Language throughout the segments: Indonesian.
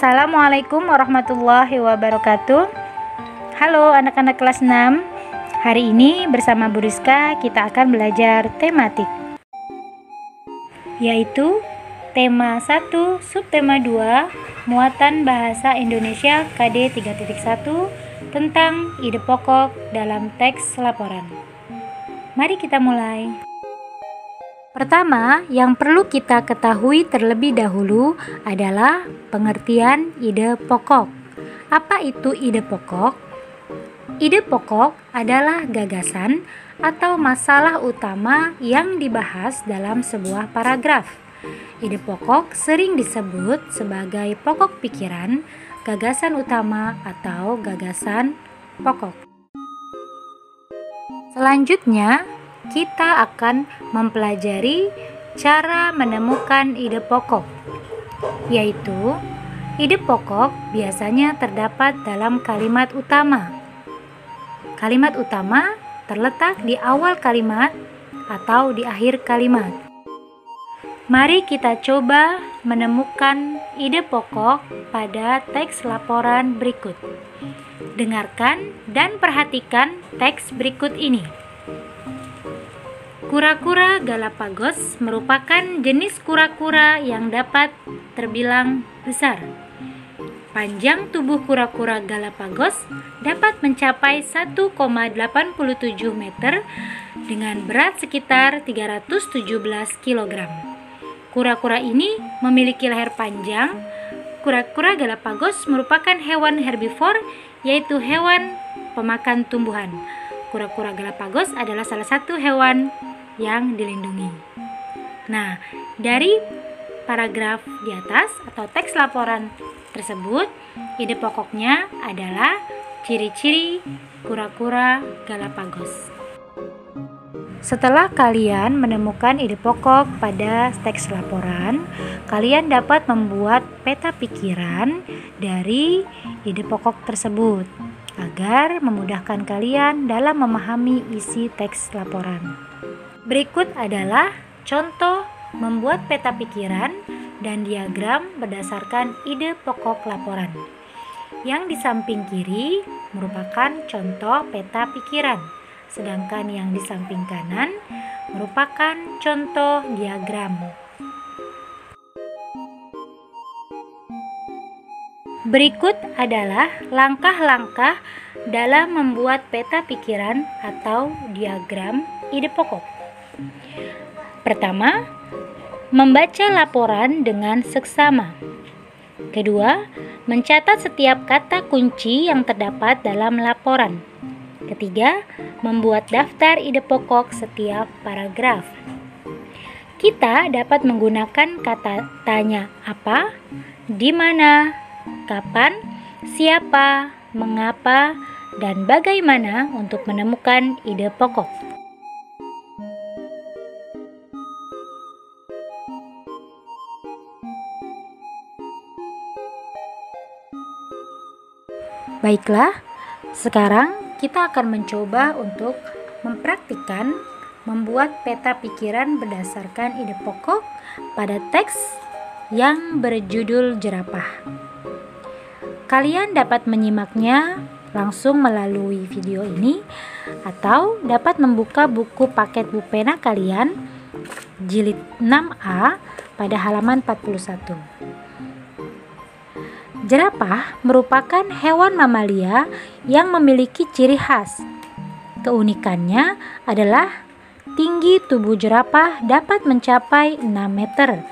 Assalamualaikum warahmatullahi wabarakatuh. Halo anak-anak kelas 6. Hari ini bersama Bu Rizka kita akan belajar tematik, yaitu tema 1, subtema 2, muatan bahasa Indonesia KD 3.1 tentang ide pokok dalam teks laporan. Mari kita mulai. Pertama, yang perlu kita ketahui terlebih dahulu adalah pengertian ide pokok. Apa itu ide pokok? Ide pokok adalah gagasan atau masalah utama yang dibahas dalam sebuah paragraf. Ide pokok sering disebut sebagai pokok pikiran, gagasan utama, atau gagasan pokok. Selanjutnya, kita akan mempelajari cara menemukan ide pokok, yaitu ide pokok biasanya terdapat dalam kalimat utama. Kalimat utama terletak di awal kalimat atau di akhir kalimat. Mari kita coba menemukan ide pokok pada teks laporan berikut. Dengarkan dan perhatikan teks berikut ini. Kura-kura Galapagos merupakan jenis kura-kura yang dapat terbilang besar. Panjang tubuh kura-kura Galapagos dapat mencapai 1,87 meter dengan berat sekitar 317 kg. Kura-kura ini memiliki leher panjang. Kura-kura Galapagos merupakan hewan herbivor, yaitu hewan pemakan tumbuhan. Kura-kura Galapagos adalah salah satu hewan yang dilindungi. Nah, dari paragraf di atas atau teks laporan tersebut, ide pokoknya adalah ciri-ciri kura-kura Galapagos. Setelah kalian menemukan ide pokok pada teks laporan, kalian dapat membuat peta pikiran dari ide pokok tersebut agar memudahkan kalian dalam memahami isi teks laporan. Berikut adalah contoh membuat peta pikiran dan diagram berdasarkan ide pokok laporan. Yang di samping kiri merupakan contoh peta pikiran, sedangkan yang di samping kanan merupakan contoh diagram. Berikut adalah langkah-langkah dalam membuat peta pikiran atau diagram ide pokok. Pertama, membaca laporan dengan seksama. Kedua, mencatat setiap kata kunci yang terdapat dalam laporan. Ketiga, membuat daftar ide pokok setiap paragraf. Kita dapat menggunakan kata tanya apa, di mana, kapan, siapa, mengapa, dan bagaimana untuk menemukan ide pokok. Baiklah, sekarang kita akan mencoba untuk mempraktikkan membuat peta pikiran berdasarkan ide pokok pada teks yang berjudul jerapah. Kalian dapat menyimaknya langsung melalui video ini atau dapat membuka buku paket Bupena kalian jilid 6A pada halaman 41. Jerapah merupakan hewan mamalia yang memiliki ciri khas. Keunikannya adalah tinggi tubuh jerapah dapat mencapai 6 meter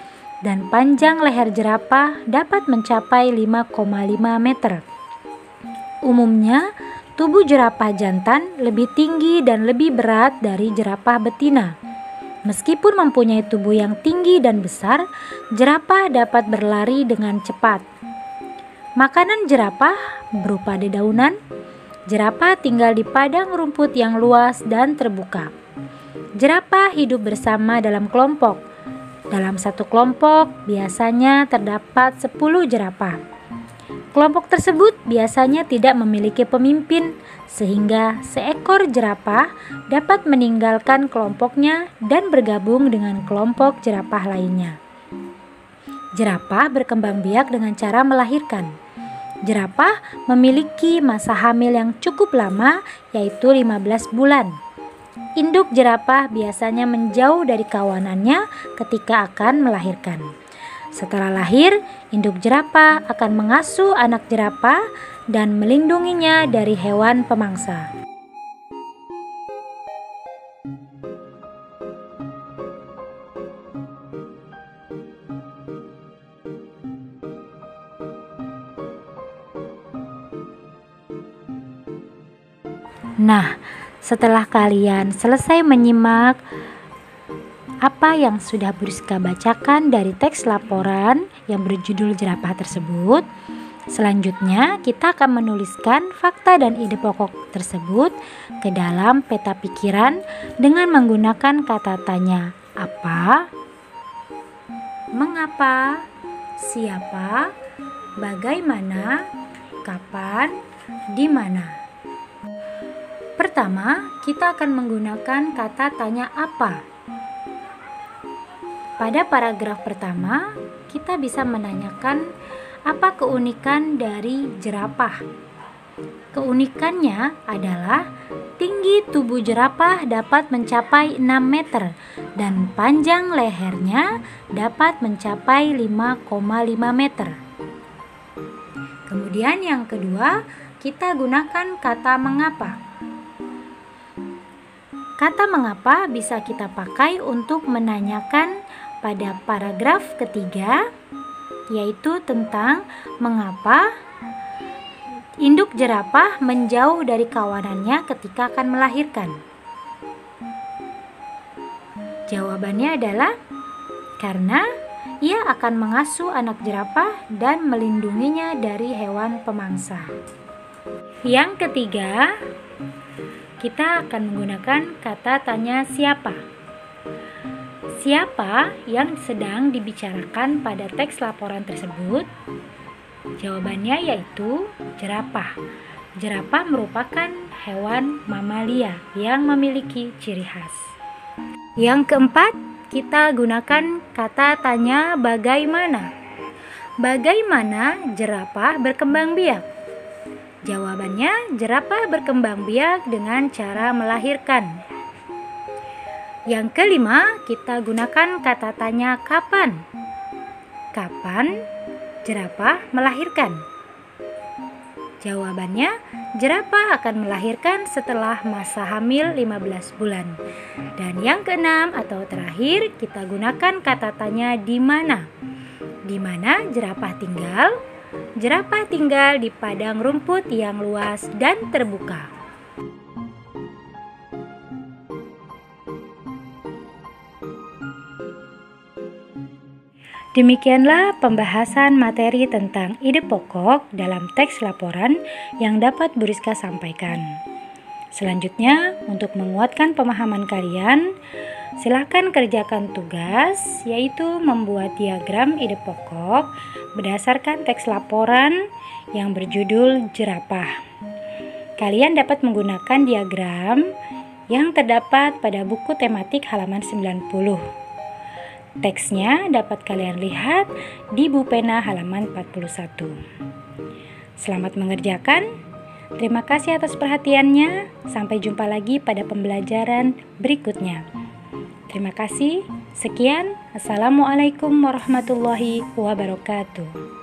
dan panjang leher jerapah dapat mencapai 5,5 meter. Umumnya, tubuh jerapah jantan lebih tinggi dan lebih berat dari jerapah betina. Meskipun mempunyai tubuh yang tinggi dan besar, jerapah dapat berlari dengan cepat. Makanan jerapah berupa dedaunan. Jerapah tinggal di padang rumput yang luas dan terbuka. Jerapah hidup bersama dalam kelompok. Dalam satu kelompok biasanya terdapat 10 jerapah. Kelompok tersebut biasanya tidak memiliki pemimpin, sehingga seekor jerapah dapat meninggalkan kelompoknya dan bergabung dengan kelompok jerapah lainnya. Jerapah berkembang biak dengan cara melahirkan. Jerapah memiliki masa hamil yang cukup lama, yaitu 15 bulan. Induk jerapah biasanya menjauh dari kawanannya ketika akan melahirkan. Setelah lahir, induk jerapah akan mengasuh anak jerapah dan melindunginya dari hewan pemangsa. Nah, setelah kalian selesai menyimak apa yang sudah Bu Rizka bacakan dari teks laporan yang berjudul jerapah tersebut, selanjutnya kita akan menuliskan fakta dan ide pokok tersebut ke dalam peta pikiran dengan menggunakan kata tanya apa, mengapa, siapa, bagaimana, kapan, di mana. Pertama, kita akan menggunakan kata tanya apa. Pada paragraf pertama, kita bisa menanyakan apa keunikan dari jerapah. Keunikannya adalah tinggi tubuh jerapah dapat mencapai 6 meter dan panjang lehernya dapat mencapai 5,5 meter. Kemudian yang kedua, kita gunakan kata mengapa. Kata mengapa bisa kita pakai untuk menanyakan pada paragraf ketiga, yaitu tentang mengapa induk jerapah menjauh dari kawanannya ketika akan melahirkan. Jawabannya adalah karena ia akan mengasuh anak jerapah dan melindunginya dari hewan pemangsa. Yang ketiga, kita akan menggunakan kata tanya siapa. Siapa yang sedang dibicarakan pada teks laporan tersebut? Jawabannya yaitu jerapah. Jerapah merupakan hewan mamalia yang memiliki ciri khas. Yang keempat, kita gunakan kata tanya bagaimana. Bagaimana jerapah berkembang biak? Jawabannya, jerapah berkembang biak dengan cara melahirkan. Yang kelima, kita gunakan kata tanya kapan. Kapan jerapah melahirkan? Jawabannya, jerapah akan melahirkan setelah masa hamil 15 bulan. Dan yang keenam atau terakhir, kita gunakan kata tanya di mana. Di mana jerapah tinggal? Jerapah tinggal di padang rumput yang luas dan terbuka. Demikianlah pembahasan materi tentang ide pokok dalam teks laporan yang dapat Bu Rizka sampaikan. Selanjutnya, untuk menguatkan pemahaman kalian, silakan kerjakan tugas, yaitu membuat diagram ide pokok berdasarkan teks laporan yang berjudul jerapah. Kalian dapat menggunakan diagram yang terdapat pada buku tematik halaman 90. Teksnya dapat kalian lihat di buku pena halaman 41. Selamat mengerjakan. Terima kasih atas perhatiannya. Sampai jumpa lagi pada pembelajaran berikutnya. Terima kasih. Sekian. Assalamualaikum warahmatullahi wabarakatuh.